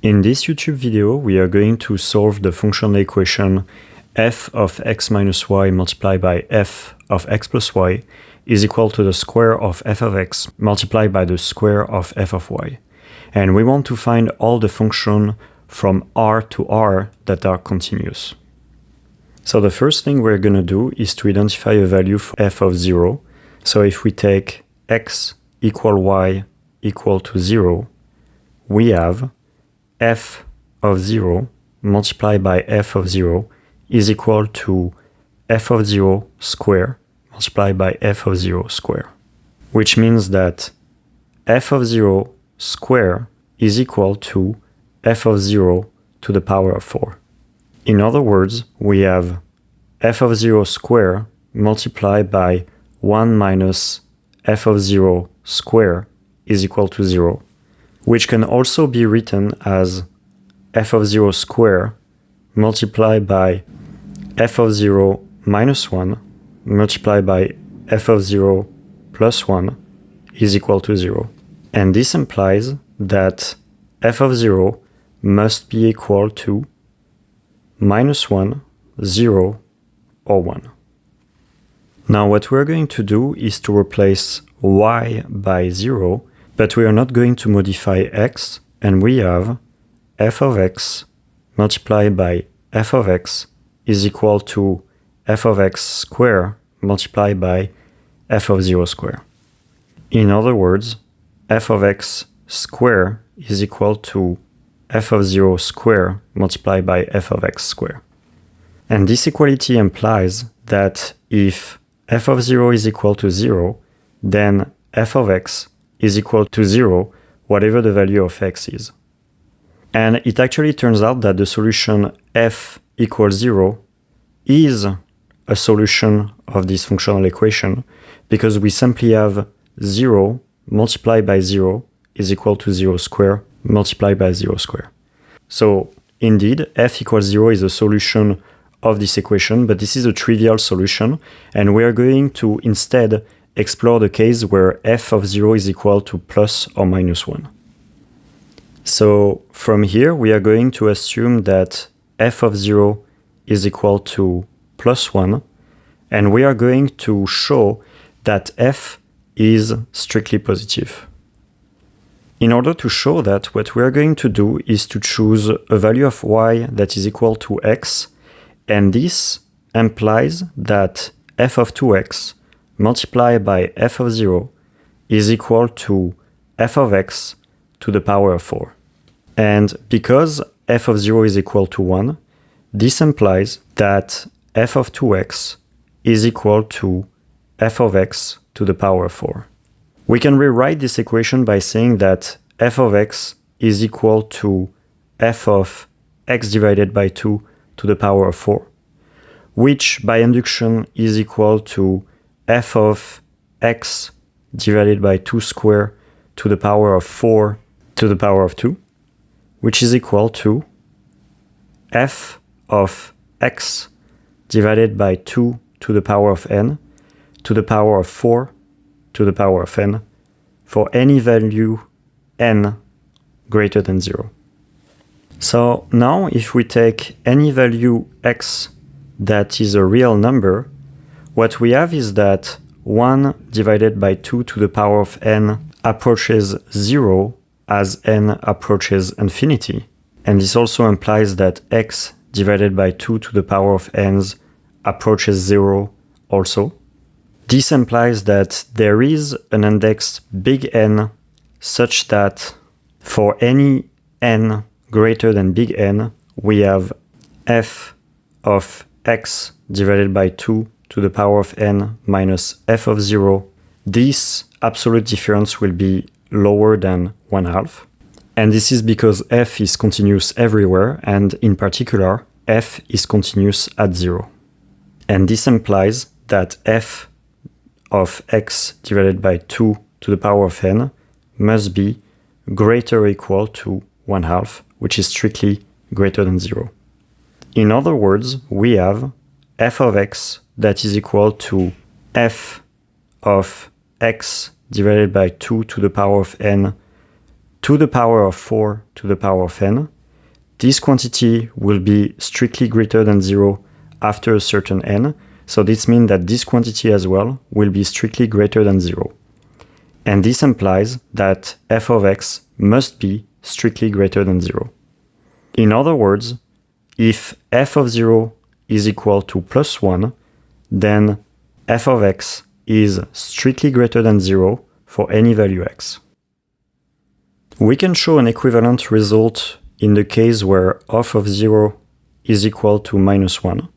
In this YouTube video, we are going to solve the functional equation f of x minus y multiplied by f of x plus y is equal to the square of f of x multiplied by the square of f of y. And we want to find all the functions from R to R that are continuous. So the first thing we're going to do is to identify a value for f of 0. So if we take x equal y equal to 0, we have f of 0 multiplied by f of 0 is equal to f of 0 square multiplied by f of 0 square, which means that f of 0 square is equal to f of 0 to the power of 4. In other words, we have f of 0 square multiplied by 1 minus f of 0 square is equal to 0, which can also be written as f of 0 square multiplied by f of 0 minus 1 multiplied by f of 0 plus 1 is equal to 0. And this implies that f of 0 must be equal to minus 1, 0, or 1. Now what we're going to do is to replace y by 0, but we are not going to modify x, and we have f of x multiplied by f of x is equal to f of x square multiplied by f of 0 square. In other words, f of x square is equal to f of 0 square multiplied by f of x square. And this equality implies that if f of 0 is equal to 0, then f of x is equal to 0, whatever the value of x is. And it actually turns out that the solution f equals 0 is a solution of this functional equation, because we simply have 0 multiplied by 0 is equal to 0 square multiplied by 0 square. So indeed, f equals 0 is a solution of this equation, but this is a trivial solution, and we are going to instead explore the case where f of 0 is equal to plus or minus 1. So from here, we are going to assume that f of 0 is equal to plus 1, and we are going to show that f is strictly positive. In order to show that, what we are going to do is to choose a value of y that is equal to x, and this implies that f of 2x multiplied by f of 0 is equal to f of x to the power of 4. And because f of 0 is equal to 1, this implies that f of 2x is equal to f of x to the power of 4. We can rewrite this equation by saying that f of x is equal to f of x divided by 2 to the power of 4, which by induction is equal to f of x divided by 2 squared to the power of 4 to the power of 2, which is equal to f of x divided by 2 to the power of n to the power of 4 to the power of n for any value n greater than 0. So now if we take any value x that is a real number, what we have is that 1 divided by 2 to the power of n approaches 0 as n approaches infinity. And this also implies that x divided by 2 to the power of n approaches 0 also. This implies that there is an index big N such that for any n greater than big N, we have f of x divided by 2 to the power of n minus f of 0. This absolute difference will be lower than 1/2. And this is because f is continuous everywhere, and in particular, f is continuous at 0. And this implies that f of x divided by 2 to the power of n must be greater or equal to 1/2, which is strictly greater than 0. In other words, we have f of x that is equal to f of x divided by 2 to the power of n to the power of 4 to the power of n, this quantity will be strictly greater than 0 after a certain n, so this means that this quantity as well will be strictly greater than 0. And this implies that f of x must be strictly greater than 0. In other words, if f of 0 is equal to plus 1, then f of x is strictly greater than 0 for any value x. We can show an equivalent result in the case where f of 0 is equal to minus 1.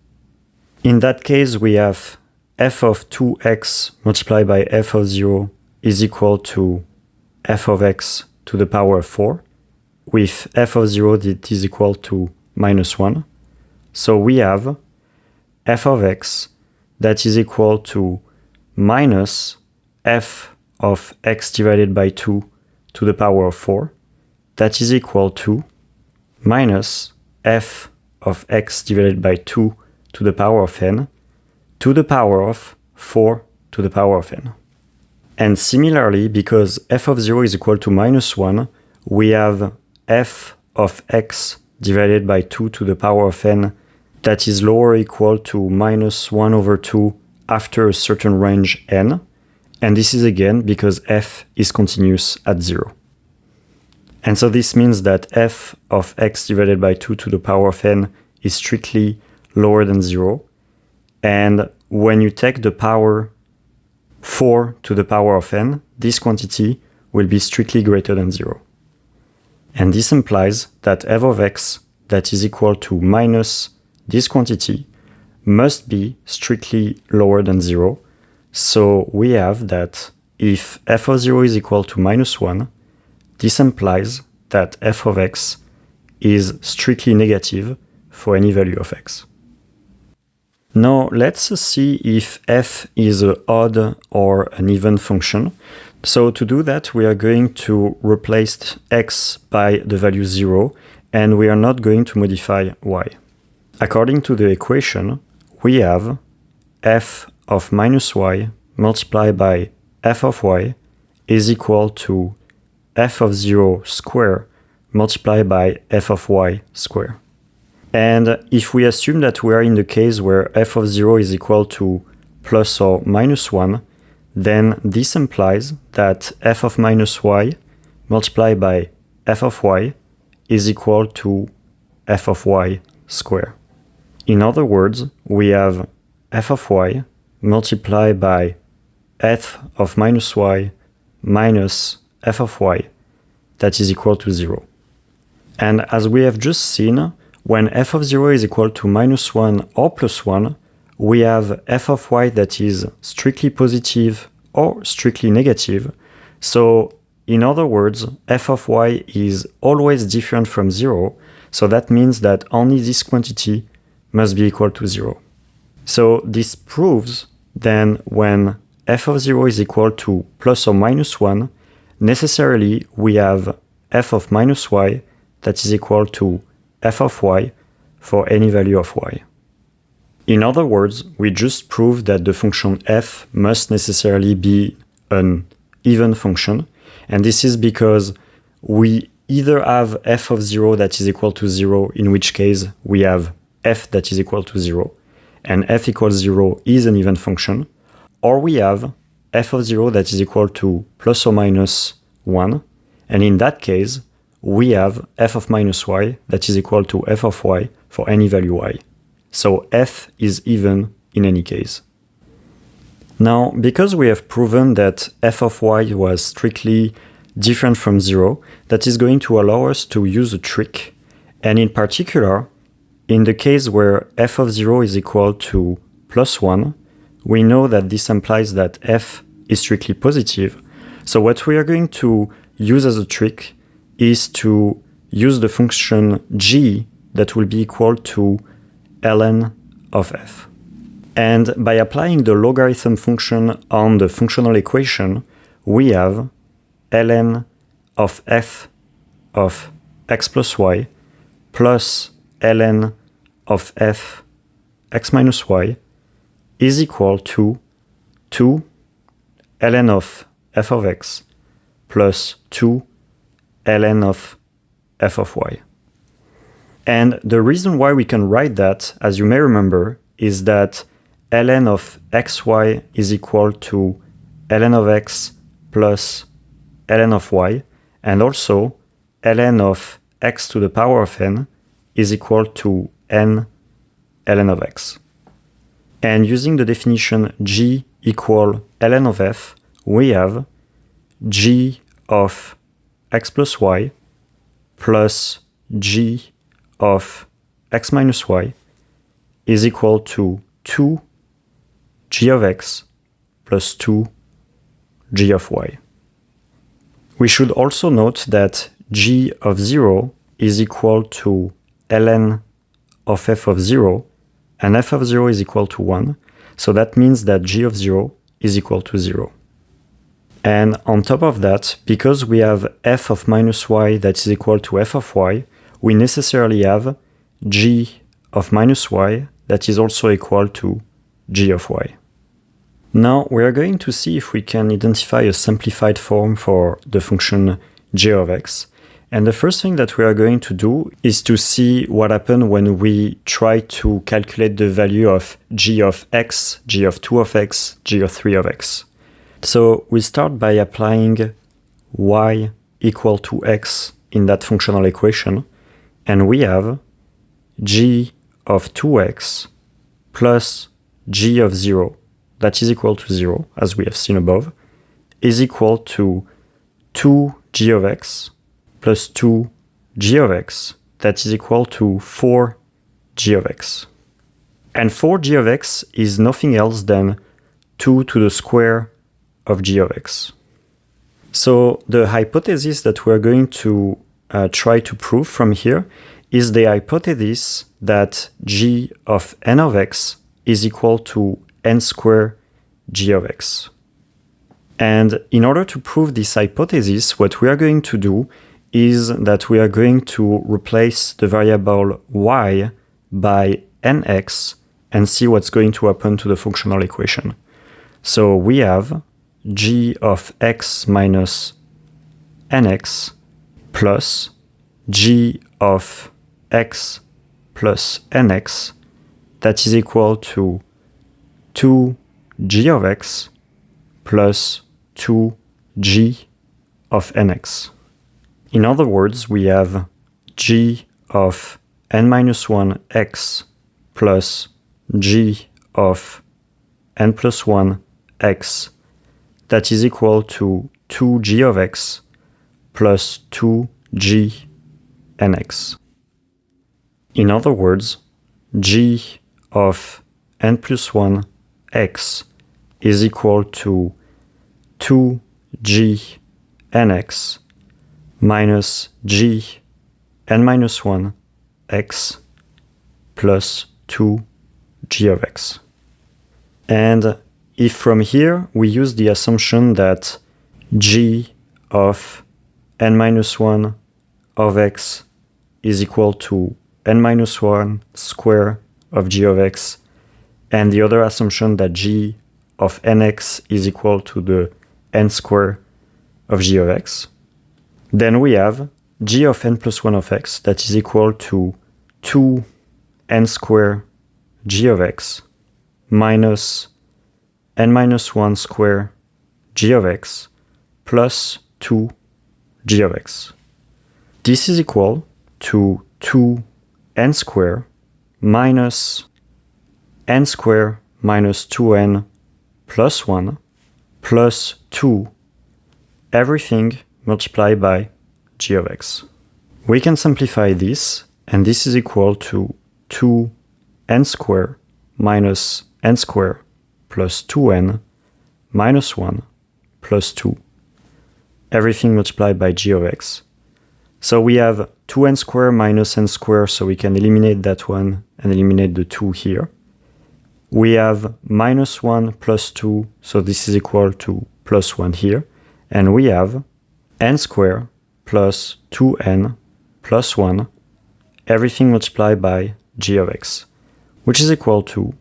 In that case, we have f of 2x multiplied by f of 0 is equal to f of x to the power of 4, with f of 0 that is equal to minus 1. So we have f of x that is equal to minus f of x divided by 2 to the power of 4, that is equal to minus f of x divided by 2 to the power of n to the power of 4 to the power of n. And similarly, because f of 0 is equal to minus 1, we have f of x divided by 2 to the power of n that is lower or equal to minus 1 over 2 after a certain range n. And this is again because f is continuous at 0. And so this means that f of x divided by 2 to the power of n is strictly lower than 0. And when you take the power 4 to the power of n, this quantity will be strictly greater than 0. And this implies that f of x that is equal to minus this quantity must be strictly lower than 0. So we have that if f of 0 is equal to minus 1, this implies that f of x is strictly negative for any value of x. Now let's see if f is an odd or an even function. So to do that, we are going to replace x by the value 0, and we are not going to modify y. According to the equation, we have f of minus y multiplied by f of y is equal to f of 0 square multiplied by f of y square. And if we assume that we are in the case where f of 0 is equal to plus or minus 1, then this implies that f of minus y multiplied by f of y is equal to f of y square. In other words, we have f of y multiplied by f of minus y minus f of y that is equal to 0. And as we have just seen, when f of 0 is equal to minus 1 or plus 1, we have f of y that is strictly positive or strictly negative. So in other words, f of y is always different from 0, so that means that only this quantity must be equal to 0. So this proves then when f of 0 is equal to plus or minus 1, necessarily we have f of minus y that is equal to f of y for any value of y. In other words, we just proved that the function f must necessarily be an even function, and this is because we either have f of 0 that is equal to 0, in which case we have f that is equal to 0, and f equals 0 is an even function, or we have f of 0 that is equal to plus or minus 1, and in that case, we have f of minus y that is equal to f of y for any value y. So f is even in any case. Now, because we have proven that f of y was strictly different from 0, that is going to allow us to use a trick. And in particular, in the case where f of 0 is equal to plus 1, we know that this implies that f is strictly positive. So what we are going to use as a trick is to use the function g that will be equal to ln of f. And by applying the logarithm function on the functional equation, we have ln of f of x plus y plus ln of f x minus y is equal to 2 ln of f of x plus 2 ln of f of y. And the reason why we can write that, as you may remember, is that ln of xy is equal to ln of x plus ln of y, and also ln of x to the power of n is equal to n ln of x. And using the definition g equal ln of f, we have g of x plus y plus g of x minus y is equal to 2 g of x plus 2 g of y. We should also note that g of 0 is equal to ln of f of 0, and f of 0 is equal to 1, so that means that g of 0 is equal to 0. And on top of that, because we have f of minus y that is equal to f of y, we necessarily have g of minus y that is also equal to g of y. Now we are going to see if we can identify a simplified form for the function g of x. And the first thing that we are going to do is to see what happens when we try to calculate the value of g of x, g of 2 of x, g of 3 of x. So we start by applying y equal to x in that functional equation, and we have g of 2x plus g of 0, that is equal to 0, as we have seen above, is equal to 2g of x plus 2g of x, that is equal to 4g of x. And 4g of x is nothing else than 2 to the square of g of x. So the hypothesis that we're going to try to prove from here is the hypothesis that g of n of x is equal to n squared g of x. And in order to prove this hypothesis, what we are going to do is that we are going to replace the variable y by nx and see what's going to happen to the functional equation. So we have g of x minus nx plus g of x plus nx, that is equal to 2g of x plus 2g of nx. In other words, we have g of n minus 1 x plus g of n plus 1 x, that is equal to 2g of x plus 2g nx. In other words, g of n plus 1 x is equal to 2g nx minus g n minus 1 x plus 2g of x. And if from here we use the assumption that g of n minus 1 of x is equal to n minus 1 square of g of x, and the other assumption that g of nx is equal to the n square of g of x, then we have g of n plus 1 of x that is equal to 2n square g of x minus n minus 1 square g of x plus 2 g of x. This is equal to 2n square minus n square minus 2n plus 1 plus 2, everything multiplied by g of x. We can simplify this, and this is equal to 2n square minus n square plus 2n minus 1 plus 2, everything multiplied by g of x. So we have 2n square minus n square, so we can eliminate that one and eliminate the 2 here. We have minus 1 plus 2, so this is equal to plus 1 here. And we have n square plus 2n plus 1, everything multiplied by g of x, which is equal to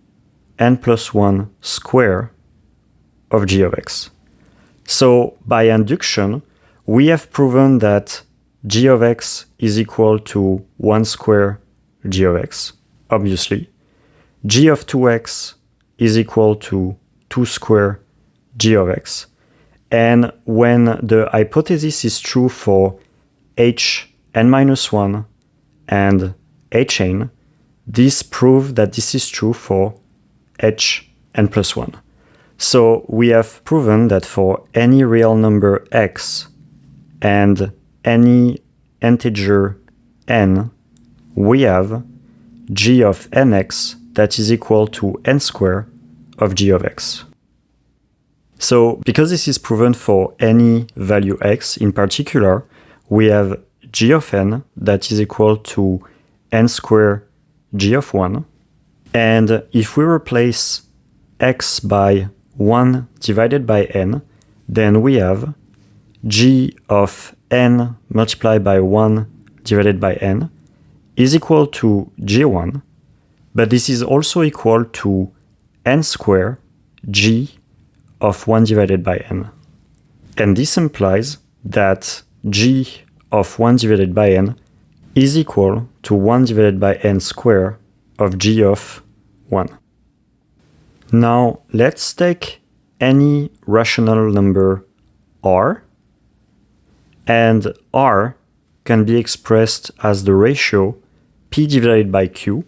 n plus 1 square of g of x. So by induction, we have proven that g of x is equal to 1 square g of x, obviously. G of 2x is equal to 2 square g of x. And when the hypothesis is true for hn-1 and hn, this proves that this is true for hn plus 1. So we have proven that for any real number x and any integer n, we have g of nx that is equal to n squared of g of x. So because this is proven for any value x in particular, we have g of n that is equal to n squared g of 1. And if we replace x by 1 divided by n, then we have g of n multiplied by 1 divided by n is equal to g1, but this is also equal to n squared g of 1 divided by n. And this implies that g of 1 divided by n is equal to 1 divided by n squared of g of 1. Now let's take any rational number r, and r can be expressed as the ratio p divided by q,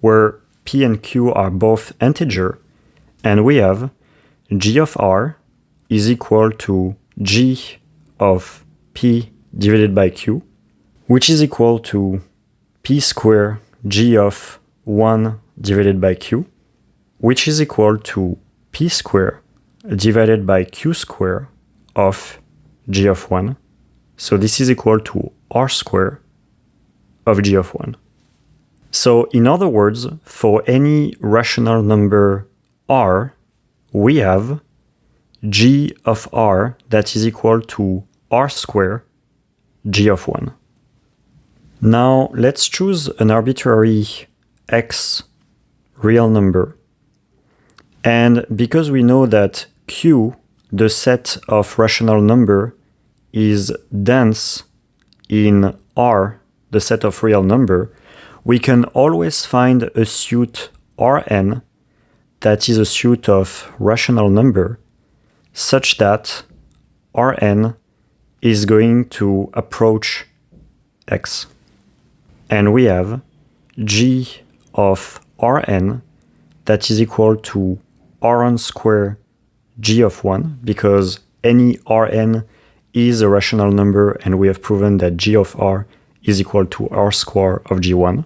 where p and q are both integer, and we have g of r is equal to g of p divided by q, which is equal to p squared g of 1 divided by q, which is equal to p squared divided by q squared of g of 1. So this is equal to r squared of g of 1. So in other words, for any rational number r, we have g of r that is equal to r squared g of 1. Now let's choose an arbitrary x real number. And because we know that q, the set of rational number, is dense in R, the set of real number, we can always find a suit Rn that is a suit of rational number such that Rn is going to approach x. And we have g of Rn that is equal to Rn squared g of 1, because any Rn is a rational number, and we have proven that g of r is equal to r squared of g1.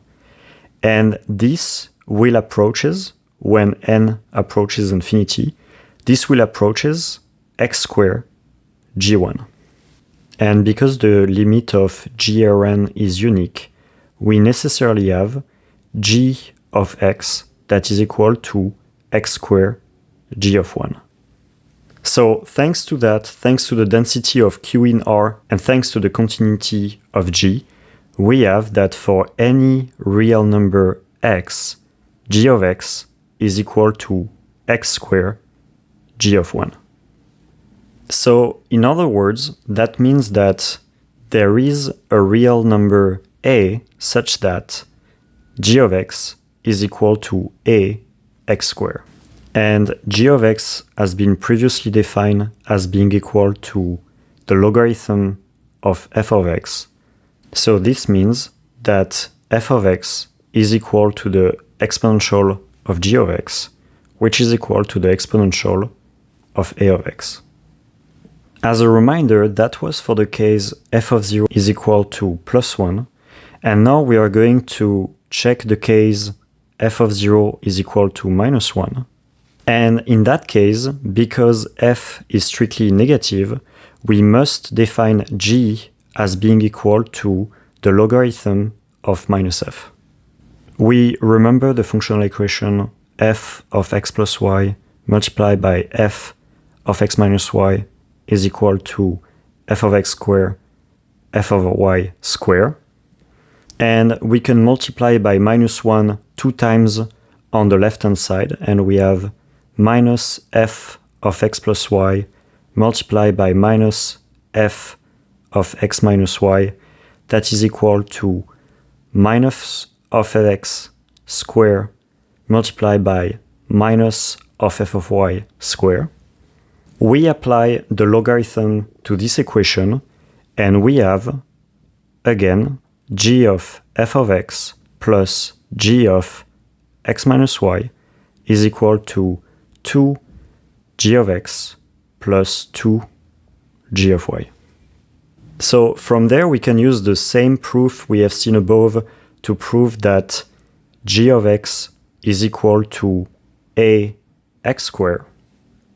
And this will approaches, when n approaches infinity, this will approaches x squared g1. And because the limit of grn is unique, we necessarily have g of x that is equal to x squared g of 1. So thanks to that, thanks to the density of q in R, and thanks to the continuity of g, we have that for any real number x, g of x is equal to x squared g of 1. So in other words, that means that there is a real number a such that g of x is equal to a x squared. And g of x has been previously defined as being equal to the logarithm of f of x. So this means that f of x is equal to the exponential of g of x, which is equal to the exponential of a of x. As a reminder, that was for the case f of 0 is equal to plus 1, and now we are going to check the case f of 0 is equal to minus 1. And in that case, because f is strictly negative, we must define g as being equal to the logarithm of minus f. We remember the functional equation f of x plus y multiplied by f of x minus y is equal to f of x squared f of y squared. And we can multiply by minus 1 two times on the left-hand side, and we have minus f of x plus y multiplied by minus f of x minus y, that is equal to minus of x square multiplied by minus of f of y square. We apply the logarithm to this equation, and we have, again, g of f of x plus g of x minus y is equal to 2 g of x plus 2 g of y. So from there, we can use the same proof we have seen above to prove that g of x is equal to a x squared.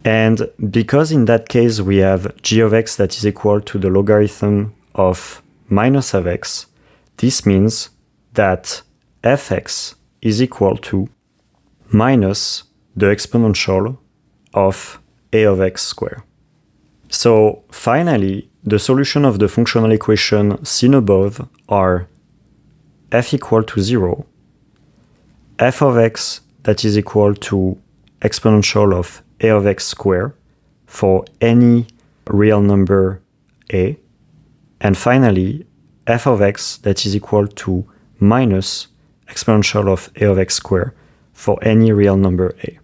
And because in that case we have g of x that is equal to the logarithm of minus of x, this means that fx is equal to minus the exponential of a of x squared. So finally, the solution of the functional equation seen above are f equal to 0, f of x that is equal to exponential of a of x squared for any real number a, and finally f of x that is equal to minus exponential of a of x squared for any real number a.